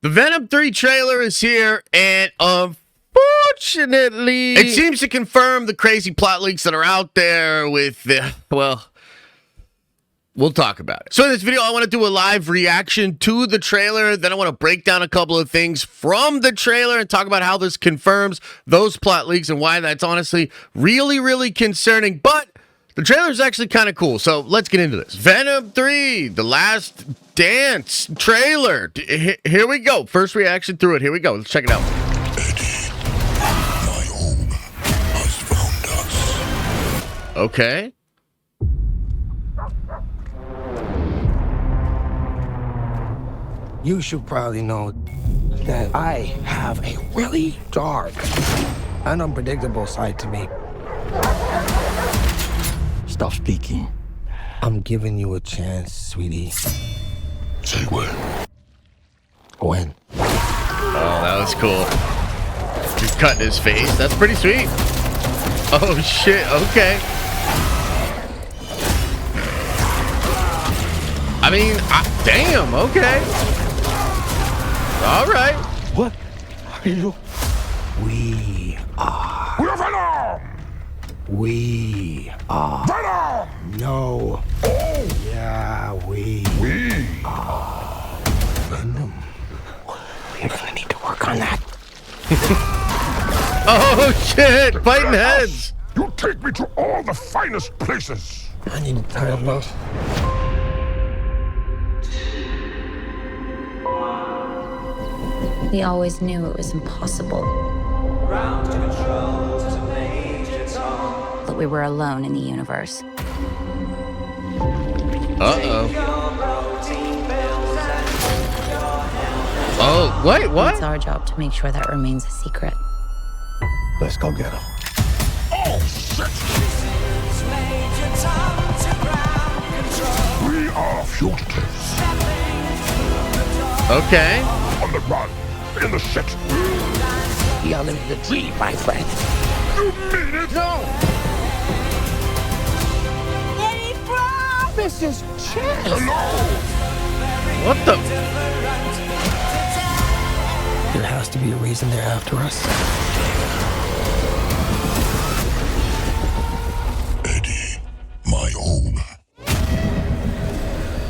The Venom 3 trailer is here, and unfortunately, it seems to confirm the crazy plot leaks that are out there with the, well, we'll talk about it. So in this video, I want to do a live reaction to the trailer. Then I want to break down a couple of things from the trailer and talk about how this confirms those plot leaks and why that's honestly really, really concerning. But the trailer is actually kind of cool, so let's get into this. Venom 3, The Last Dance trailer. Here we go. First reaction through it. Here we go. Let's check it out. Eddie, my home has found us. Okay. You should probably know that I have a really dark and unpredictable side to me. Stop speaking. I'm giving you a chance, sweetie. Say when. When? Oh, that was cool. He's cutting his face. That's pretty sweet. Oh, shit. Okay. I mean, damn. Okay. All right. What are you? We are. We're Venom! We are. Venom! No. Oh! Yeah, we are Venom. We're gonna need to work on that. Oh, shit. Fighting heads. You take me to all the finest places. I need to tie up those. We always knew it was impossible. That we were alone in the universe. Uh-oh. Oh, wait, what? It's our job to make sure that remains a secret. Let's go get him. Oh, shit! We are fugitives. Okay. On the run. In the shit. Beyond the dream, my friend. You mean it? No! Any promises, chance? Hello? What the? There has to be a reason they're after us. Eddie, my home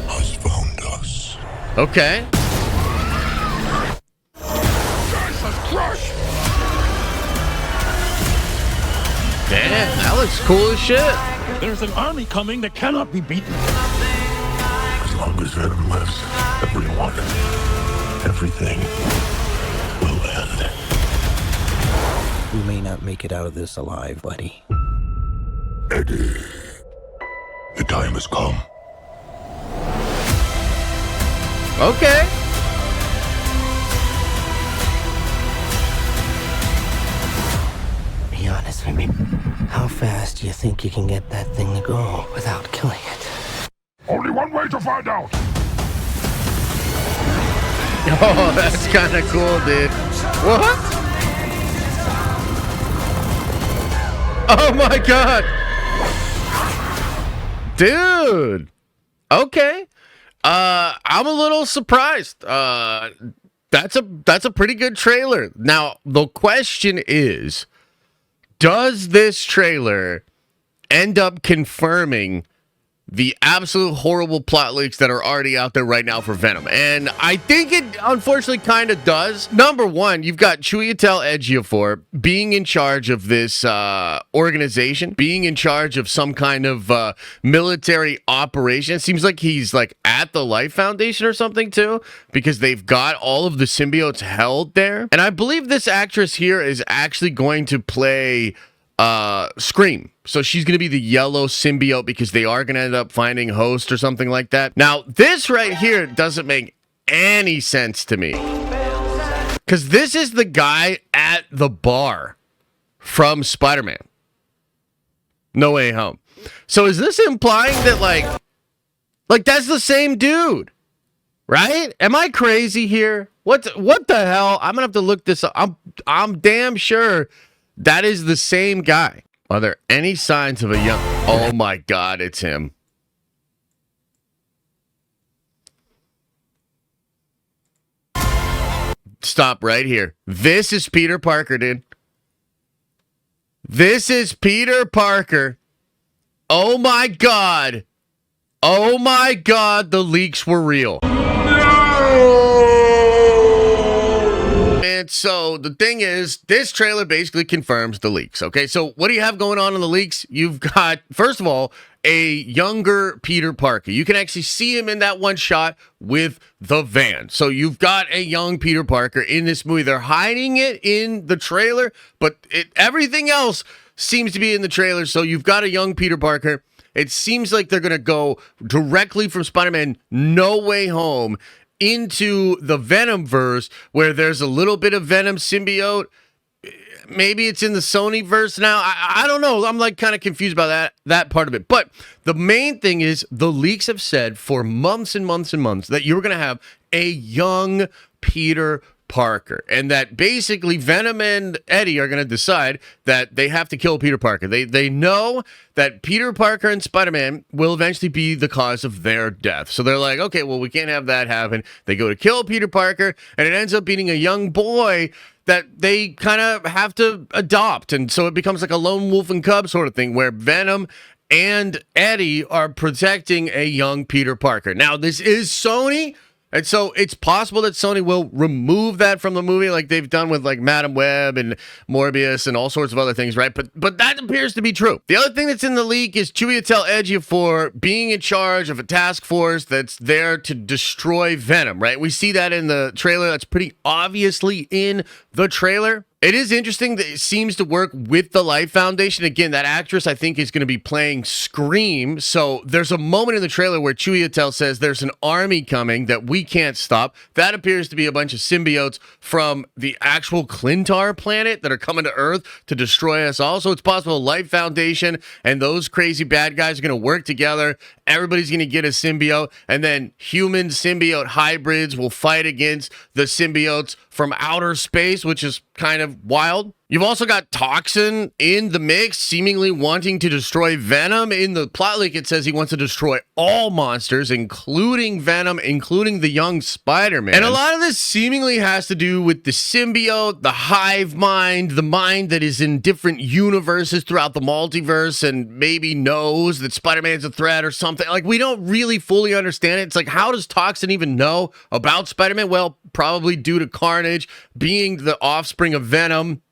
has found us. Okay. Jesus Christ! Damn, that looks cool as shit. There's an army coming that cannot be beaten. As long as Venom lives, everyone, everything will end. We may not make it out of this alive, buddy. Eddie, the time has come. Okay. Be honest with me. How fast do you think you can get that thing to go without killing it? Only one way to find out. Oh, that's kind of cool, dude. What? Oh my god. Dude. Okay. I'm a little surprised. That's a pretty good trailer. Now, the question is, does this trailer end up confirming the absolute horrible plot leaks that are already out there right now for Venom? And I think it unfortunately kind of does. Number one, you've got Chiwetel Ejiofor being in charge of this organization, being in charge of some kind of military operation. It seems like he's like at the Life Foundation or something too, because they've got all of the symbiotes held there. And I believe this actress here is actually going to play Scream. So she's going to be the yellow symbiote because they are going to end up finding host or something like that. Now, this right here doesn't make any sense to me. Because this is the guy at the bar from Spider-Man No Way Home. So is this implying that like that's the same dude? Right? Am I crazy here? What the hell? I'm going to have to look this up. I'm damn sure that is the same guy. Are there any signs of a young... Oh my god, it's him. stop right here. This is Peter Parker, dude. This is Peter Parker. Oh my God. Oh my God, the leaks were real. And so the thing is, this trailer basically confirms the leaks. Okay, so what do you have going on in the leaks? You've got, first of all, a younger Peter Parker. You can actually see him in that one shot with the van. So you've got a young Peter Parker in this movie. They're hiding it in the trailer, but everything else seems to be in the trailer. So you've got a young Peter Parker. It seems like they're going to go directly from Spider-Man No Way Home into the Venom verse, where there's a little bit of Venom symbiote. Maybe it's in the Sony verse now. I don't know. I'm like kind of confused about that part of it. But the main thing is the leaks have said for months and months and months that you're going to have a young Peter Parker, and that basically Venom and Eddie are going to decide that they have to kill Peter Parker. They know that Peter Parker and Spider-Man will eventually be the cause of their death. So they're like, okay, well, we can't have that happen. They go to kill Peter Parker, and it ends up being a young boy that they kind of have to adopt. And so it becomes like a lone wolf and cub sort of thing, where Venom and Eddie are protecting a young Peter Parker. Now, this is Sony, and so it's possible that Sony will remove that from the movie, like they've done with like Madam Web and Morbius and all sorts of other things, right? But that appears to be true. The other thing that's in the leak is Chiwetel Ejiofor being in charge of a task force that's there to destroy Venom, right? We see that in the trailer. That's pretty obviously in the trailer. It is interesting that it seems to work with the Life Foundation. Again, that actress, I think, is going to be playing Scream. So there's a moment in the trailer where Chiwetel says there's an army coming that we can't stop. That appears to be a bunch of symbiotes from the actual Clintar planet that are coming to Earth to destroy us all. So it's possible Life Foundation and those crazy bad guys are going to work together. Everybody's going to get a symbiote, and then human symbiote hybrids will fight against the symbiotes from outer space, which is kind of wild. You've also got Toxin in the mix, seemingly wanting to destroy Venom. In the plot leak, it says he wants to destroy all monsters, including Venom, including the young Spider-Man. And a lot of this seemingly has to do with the symbiote, the hive mind, the mind that is in different universes throughout the multiverse and maybe knows that Spider-Man's a threat or something. Like, we don't really fully understand it. It's like, how does Toxin even know about Spider-Man? Well, probably due to Carnage being the offspring of Venom,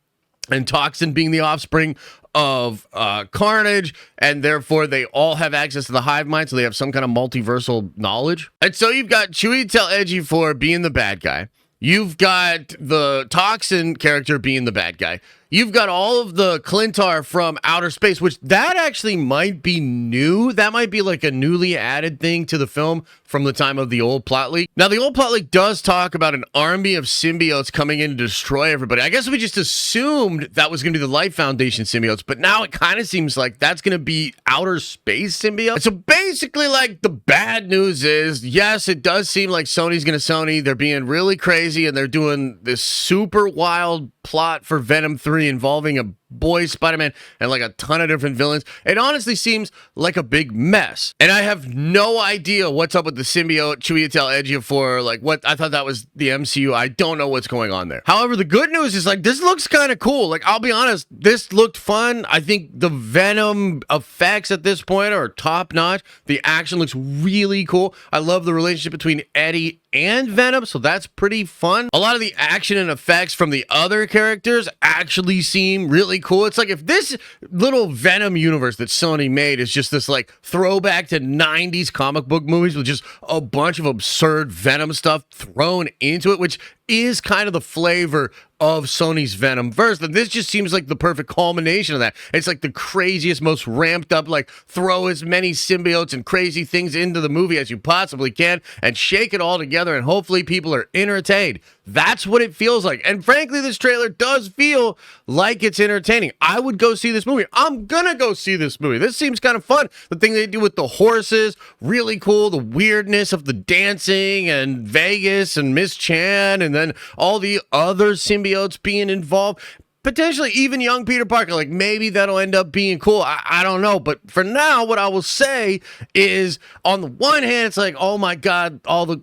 and Toxin being the offspring of Carnage, and therefore they all have access to the hive mind, so they have some kind of multiversal knowledge. And so you've got Chiwetel Ejiofor being the bad guy. You've got the Toxin character being the bad guy. You've got all of the Clintar from outer space, which that actually might be new. That might be like a newly added thing to the film from the time of the old plot leak. Now, the old plot leak does talk about an army of symbiotes coming in to destroy everybody. I guess we just assumed that was going to be the Life Foundation symbiotes, but now it kind of seems like that's going to be outer space symbiotes. So basically, like, the bad news is, yes, it does seem like Sony's going to Sony. They're being really crazy, and they're doing this super wild plot for Venom 3 involving a boy Spider-Man and like a ton of different villains. It honestly seems like a big mess. And I have no idea what's up with the symbiote Chiwetel Ejiofor. Like, what? I thought that was the MCU. I don't know what's going on there. However, the good news is, like, this looks kind of cool. Like, I'll be honest, this looked fun. I think the Venom effects at this point are top notch. The action looks really cool. I love the relationship between Eddie and Venom, so that's pretty fun. A lot of the action and effects from the other characters actually seem really cool. It's like if this little Venom universe that Sony made is just this like throwback to 90s comic book movies with just a bunch of absurd Venom stuff thrown into it, which is kind of the flavor of Sony's Venom verse, then this just seems like the perfect culmination of that. It's like the craziest, most ramped up, like, throw as many symbiotes and crazy things into the movie as you possibly can and shake it all together, and hopefully people are entertained. That's what it feels like. And frankly, this trailer does feel like it's entertaining. I would go see this movie. I'm gonna go see this movie. This seems kind of fun. The thing they do with the horses, really cool. The weirdness of the dancing and Vegas and Miss Chan, and then all the other symbiotes being involved. Potentially even young Peter Parker. Like, maybe that'll end up being cool. I don't know. But for now, what I will say is, on the one hand, it's like, oh my God, all the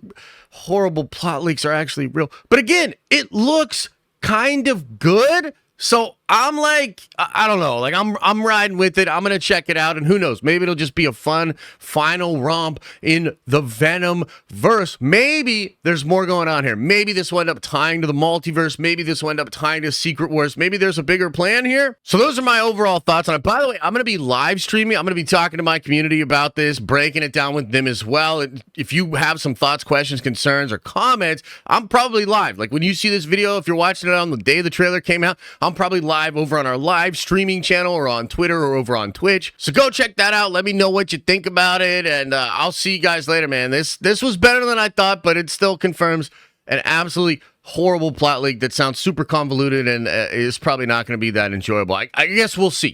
horrible plot leaks are actually real. But again, it looks kind of good. So I'm like, I don't know, like I'm riding with it. I'm going to check it out. And who knows, maybe it'll just be a fun final romp in the Venom verse. Maybe there's more going on here. Maybe this will end up tying to the multiverse. Maybe this will end up tying to Secret Wars. Maybe there's a bigger plan here. So those are my overall thoughts on it. By the way, I'm going to be live streaming. I'm going to be talking to my community about this, breaking it down with them as well. And if you have some thoughts, questions, concerns, or comments, I'm probably live. Like when you see this video, if you're watching it on the day the trailer came out, I'm probably live over on our live streaming channel or on Twitter or over on Twitch. So go check that out. Let me know what you think about it, and I'll see you guys later, man. This was better than I thought, but it still confirms an absolutely horrible plot leak that sounds super convoluted and is probably not going to be that enjoyable. I guess we'll see.